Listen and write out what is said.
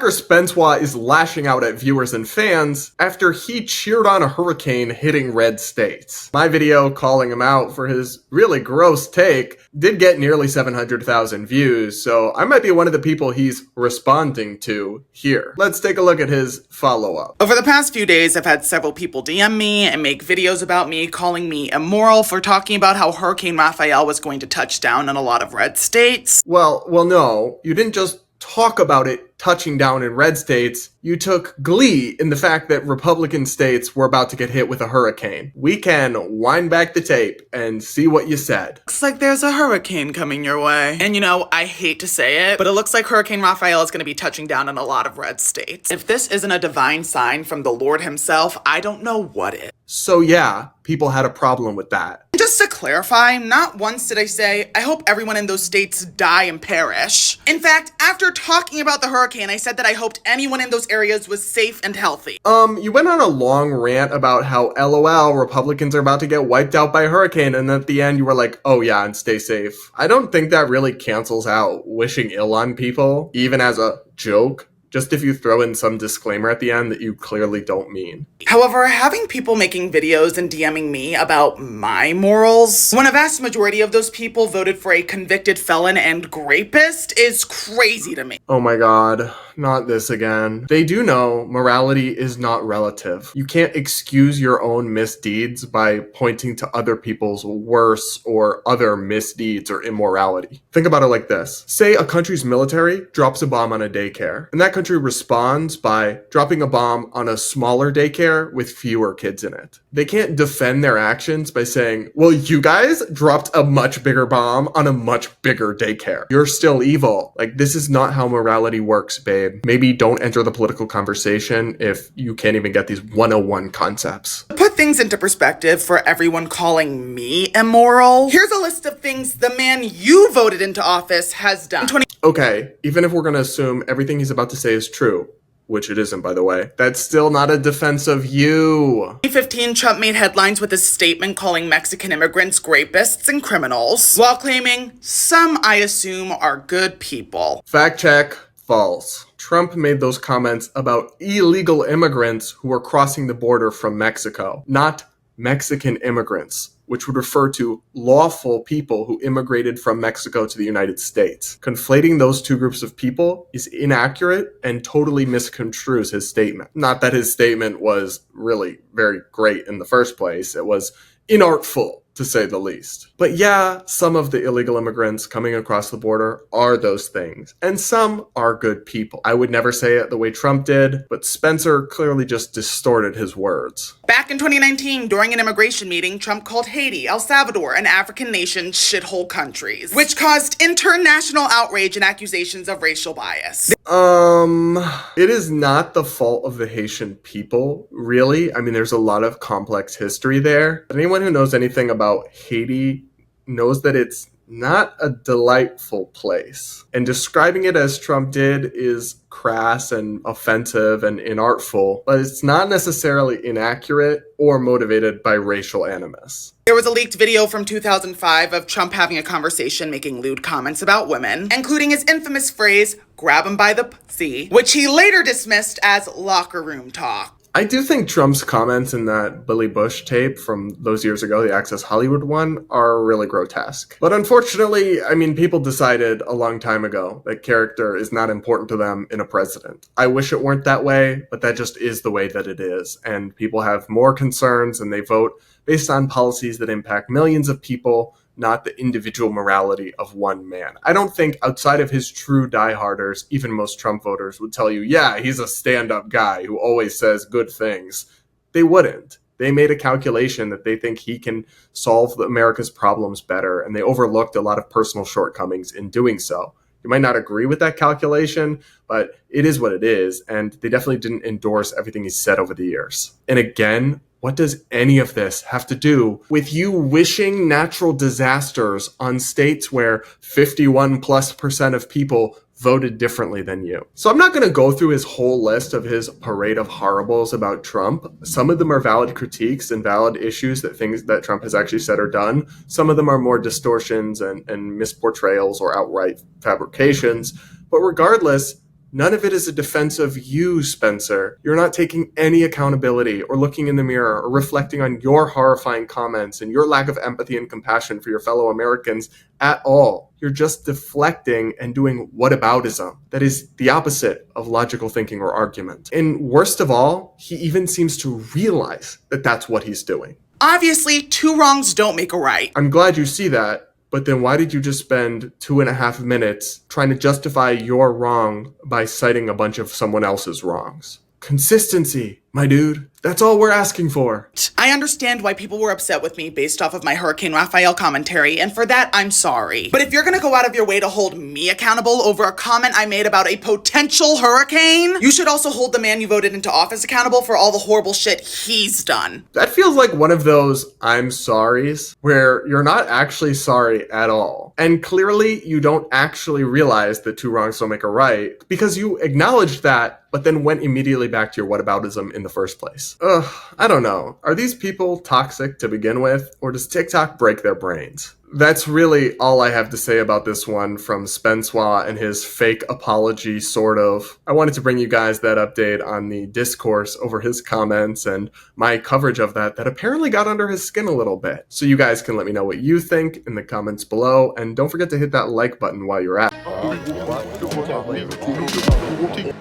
TikToker Spencewa is lashing out at viewers and fans after he cheered on a hurricane hitting red states. My video calling him out for his really gross take did get nearly 700,000 views, so I might be one of the people he's responding to here. Let's take a look at his follow-up. Over the past few days, I've had several people DM me and make videos about me, calling me immoral for talking about how Hurricane Raphael was going to touch down in a lot of red states. Well, no, you didn't just talk about it touching down in red states. You took glee in the fact that Republican states were about to get hit with a hurricane. We can wind back the tape and see what you said. Looks like there's a hurricane coming your way. And I hate to say it, but it looks like Hurricane Raphael is going to be touching down in a lot of red states. If this isn't a divine sign from the Lord himself, I don't know what is. So yeah, people had a problem with that. Just to clarify, not once did I say, I hope everyone in those states die and perish. In fact, after talking about the hurricane, I said that I hoped anyone in those areas was safe and healthy. You went on a long rant about how LOL, Republicans are about to get wiped out by a hurricane, and at the end you were like, oh yeah, and stay safe. I don't think that really cancels out wishing ill on people, even as a joke. Just if you throw in some disclaimer at the end that you clearly don't mean. However, having people making videos and DMing me about my morals, when a vast majority of those people voted for a convicted felon and rapist, is crazy to me. Oh my god, not this again. They do know morality is not relative. You can't excuse your own misdeeds by pointing to other people's worse or other misdeeds or immorality. Think about it like this. Say a country's military drops a bomb on a daycare, and that country responds by dropping a bomb on a smaller daycare with fewer kids in it. They can't defend their actions by saying, well, you guys dropped a much bigger bomb on a much bigger daycare. You're still evil. Like, this is not how morality works, babe. Maybe don't enter the political conversation if you can't even get these 101 concepts. To put things into perspective for everyone calling me immoral, here's a list of things the man you voted into office has done. Okay, even if we're going to assume everything he's about to say is true, which it isn't, by the way, that's still not a defense of you. 2015, Trump made headlines with his statement calling Mexican immigrants rapists and criminals, while claiming some, I assume, are good people. Fact check, false. Trump made those comments about illegal immigrants who were crossing the border from Mexico, not Mexican immigrants, which would refer to lawful people who immigrated from Mexico to the United States. Conflating those two groups of people is inaccurate and totally misconstrues his statement. Not that his statement was really very great in the first place. It was inartful, to say the least. But yeah, some of the illegal immigrants coming across the border are those things, and some are good people. I would never say it the way Trump did, but Spencer clearly just distorted his words. Back in 2019, during an immigration meeting, Trump called Haiti, El Salvador, and African nations shithole countries, which caused international outrage and accusations of racial bias. It is not the fault of the Haitian people, really. I mean, there's a lot of complex history there. But anyone who knows anything about Haiti knows that it's not a delightful place. And describing it as Trump did is crass and offensive and inartful, but it's not necessarily inaccurate or motivated by racial animus. There was a leaked video from 2005 of Trump having a conversation making lewd comments about women, including his infamous phrase, grab him by the pussy, which he later dismissed as locker room talk. I do think Trump's comments in that Billy Bush tape from those years ago, the Access Hollywood one, are really grotesque. But unfortunately, I mean, people decided a long time ago that character is not important to them in a president. I wish it weren't that way, but that just is the way that it is. And people have more concerns and they vote based on policies that impact millions of people, not the individual morality of one man. I don't think outside of his true dieharders, even most Trump voters would tell you, yeah, he's a stand-up guy who always says good things. They wouldn't. They made a calculation that they think he can solve America's problems better, and they overlooked a lot of personal shortcomings in doing so. You might not agree with that calculation, but it is what it is, and they definitely didn't endorse everything he said over the years. And again, what does any of this have to do with you wishing natural disasters on states where 51+% of people voted differently than you? So I'm not going to go through his whole list of his parade of horribles about Trump. Some of them are valid critiques and valid issues that things that Trump has actually said or done. Some of them are more distortions and misportrayals or outright fabrications. But regardless, None of it is a defense of you, Spencer. You're not taking any accountability or looking in the mirror or reflecting on your horrifying comments and your lack of empathy and compassion for your fellow Americans at all. You're just deflecting and doing whataboutism. That is the opposite of logical thinking or argument. And worst of all, he even seems to realize that that's what he's doing. Obviously, two wrongs don't make a right. I'm glad you see that. But then why did you just spend 2.5 minutes trying to justify your wrong by citing a bunch of someone else's wrongs? Consistency, my dude. That's all we're asking for. I understand why people were upset with me based off of my Hurricane Raphael commentary, and for that, I'm sorry. But if you're gonna go out of your way to hold me accountable over a comment I made about a potential hurricane, you should also hold the man you voted into office accountable for all the horrible shit he's done. That feels like one of those I'm sorries where you're not actually sorry at all. And clearly you don't actually realize that two wrongs don't make a right because you acknowledged that, but then went immediately back to your whataboutism in the first place. Ugh, I don't know. Are these people toxic to begin with, or does TikTok break their brains? That's really all I have to say about this one from Spencois and his fake apology, sort of. I wanted to bring you guys that update on the discourse over his comments and my coverage of that apparently got under his skin a little bit. So you guys can let me know what you think in the comments below, and don't forget to hit that like button while you're at it.